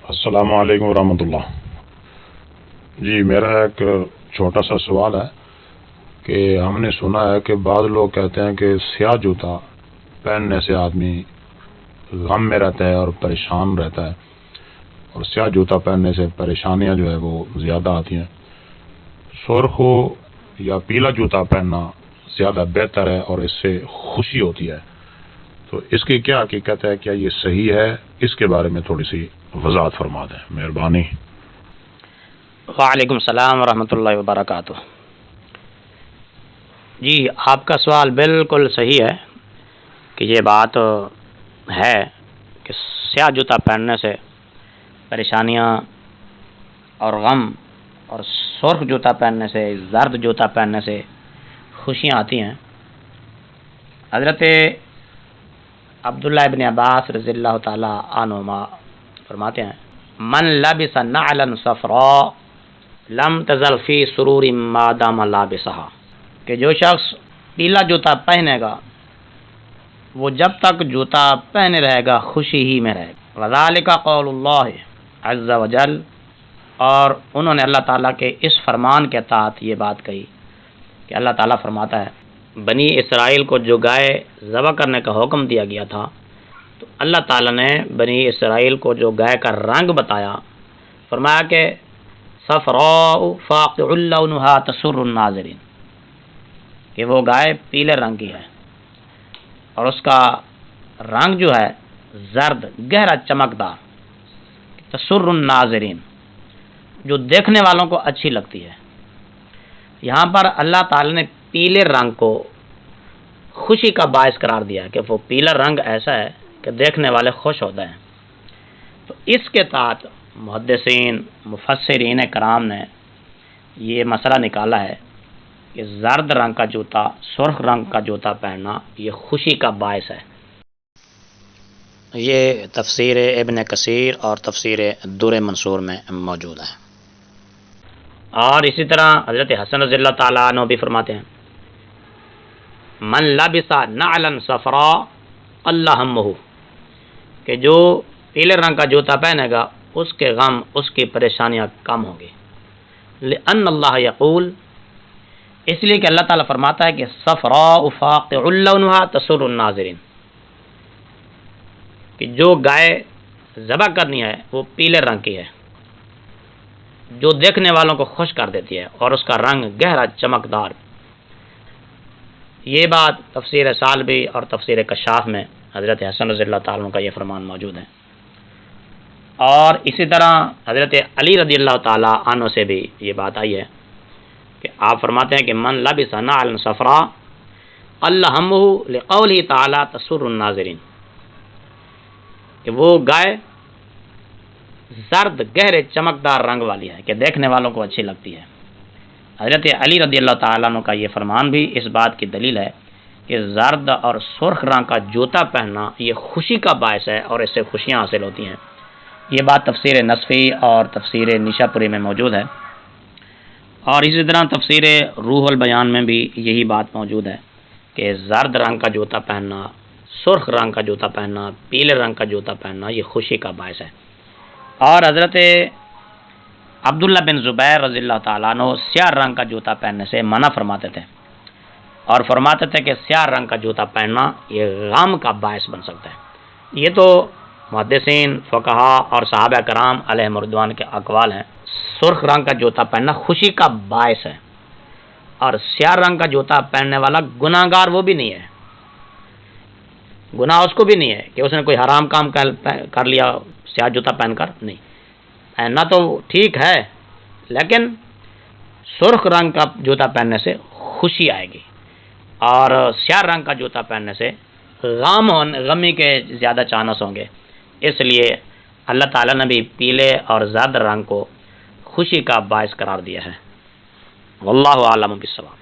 السلام علیکم ورحمۃ اللہ۔ جی میرا ایک چھوٹا سا سوال ہے کہ ہم نے سنا ہے کہ بعض لوگ کہتے ہیں کہ سیاہ جوتا پہننے سے آدمی غم میں رہتا ہے اور پریشان رہتا ہے، اور سیاہ جوتا پہننے سے پریشانیاں جو ہے وہ زیادہ آتی ہیں۔ سرخ یا پیلا جوتا پہننا زیادہ بہتر ہے اور اس سے خوشی ہوتی ہے، تو اس کی کیا حقیقت ہے؟ کیا یہ صحیح ہے؟ اس کے بارے میں تھوڑی سی وضاحت فرما دیں، مہربانی۔ وعلیکم السلام ورحمۃ اللہ وبرکاتہ۔ جی آپ کا سوال بالکل صحیح ہے کہ یہ بات ہے کہ سیاہ جوتا پہننے سے پریشانیاں اور غم، اور سرخ جوتا پہننے سے، زرد جوتا پہننے سے خوشیاں آتی ہیں۔ حضرت عبداللہ ابن عباس رضی اللہ تعالی عنہما فرماتے ہیں، من لبس نعلا صفراء لم تزل فی سرور ما دام لابسہا، کہ جو شخص پیلا جوتا پہنے گا وہ جب تک جوتا پہنے رہے گا خوشی ہی میں رہے گا۔ وذالک قول اللہ عز وجل، اور انہوں نے اللہ تعالیٰ کے اس فرمان کے تحت یہ بات کہی کہ اللہ تعالیٰ فرماتا ہے، بنی اسرائیل کو جو گائے ذبح کرنے کا حکم دیا گیا تھا، تو اللہ تعالیٰ نے بنی اسرائیل کو جو گائے کا رنگ بتایا، فرمایا کہ صفراء فاقع لونھا تسر الناظرین، کہ وہ گائے پیلے رنگ کی ہے اور اس کا رنگ جو ہے زرد گہرا چمکدار، تسر الناظرین، جو دیکھنے والوں کو اچھی لگتی ہے۔ یہاں پر اللہ تعالیٰ نے پیلے رنگ کو خوشی کا باعث قرار دیا کہ وہ پیلا رنگ ایسا ہے کہ دیکھنے والے خوش ہوتے ہیں۔ تو اس کے تحت محدثین مفسرین کرام نے یہ مسئلہ نکالا ہے کہ زرد رنگ کا جوتا، سرخ رنگ کا جوتا پہننا یہ خوشی کا باعث ہے۔ یہ تفسیر ابن کثیر اور تفسیر در منصور میں موجود ہے۔ اور اسی طرح حضرت حسن رضی اللہ تعالیٰ عنہ بھی فرماتے ہیں، من لبس نعلا صفراء اللہ ہمہ، کہ جو پیلے رنگ کا جوتا پہنے گا اس کے غم، اس کی پریشانیاں کم ہوں گی۔ لأن اللہ یقول، اس لیے کہ اللہ تعالیٰ فرماتا ہے کہ صفراء فاقع لونھا تسر الناظرین، کہ جو گائے ذبح کرنی ہے وہ پیلے رنگ کی ہے جو دیکھنے والوں کو خوش کر دیتی ہے، اور اس کا رنگ گہرا چمکدار۔ یہ بات تفسیر سالبی اور تفسیر کشاف میں حضرت حسن رضی اللہ تعالیٰ عنہ کا یہ فرمان موجود ہے۔ اور اسی طرح حضرت علی رضی اللہ تعالیٰ عنہ سے بھی یہ بات آئی ہے کہ آپ فرماتے ہیں کہ من لبس نعلا صفراء اللہمہ لقولہ تعالی تسر الناظرین، کہ وہ گائے زرد گہرے چمکدار رنگ والی ہے کہ دیکھنے والوں کو اچھی لگتی ہے۔ حضرت علی رضی اللہ تعالیٰ عنہ کا یہ فرمان بھی اس بات کی دلیل ہے کہ زرد اور سرخ رنگ کا جوتا پہننا یہ خوشی کا باعث ہے اور اس سے خوشیاں حاصل ہوتی ہیں۔ یہ بات تفسیر نصفی اور تفسیر نشاپوری میں موجود ہے، اور اسی طرح تفسیر روح البیان میں بھی یہی بات موجود ہے کہ زرد رنگ کا جوتا پہننا، سرخ رنگ کا جوتا پہننا، پیلے رنگ کا جوتا پہننا یہ خوشی کا باعث ہے۔ اور حضرت عبداللہ بن زبیر رضی اللہ تعالیٰ عنہ سیاہ رنگ کا جوتا پہننے سے منع فرماتے تھے، اور فرماتے تھے کہ سیاہ رنگ کا جوتا پہننا یہ غم کا باعث بن سکتا ہے۔ یہ تو محدثین، فقہا اور صحابہ کرام علیہم رضوان کے اقوال ہیں۔ سرخ رنگ کا جوتا پہننا خوشی کا باعث ہے، اور سیاہ رنگ کا جوتا پہننے والا گناہ گار وہ بھی نہیں ہے، گناہ اس کو بھی نہیں ہے کہ اس نے کوئی حرام کام کر لیا سیاہ جوتا پہن کر، نہیں، پہننا تو ٹھیک ہے، لیکن سرخ رنگ کا جوتا پہننے سے خوشی آئے گی، اور سیاہ رنگ کا جوتا پہننے سے غمی کے زیادہ چانس ہوں گے۔ اس لیے اللہ تعالیٰ نے بھی پیلے اور زرد رنگ کو خوشی کا باعث قرار دیا ہے۔ واللہ اعلم بالصواب۔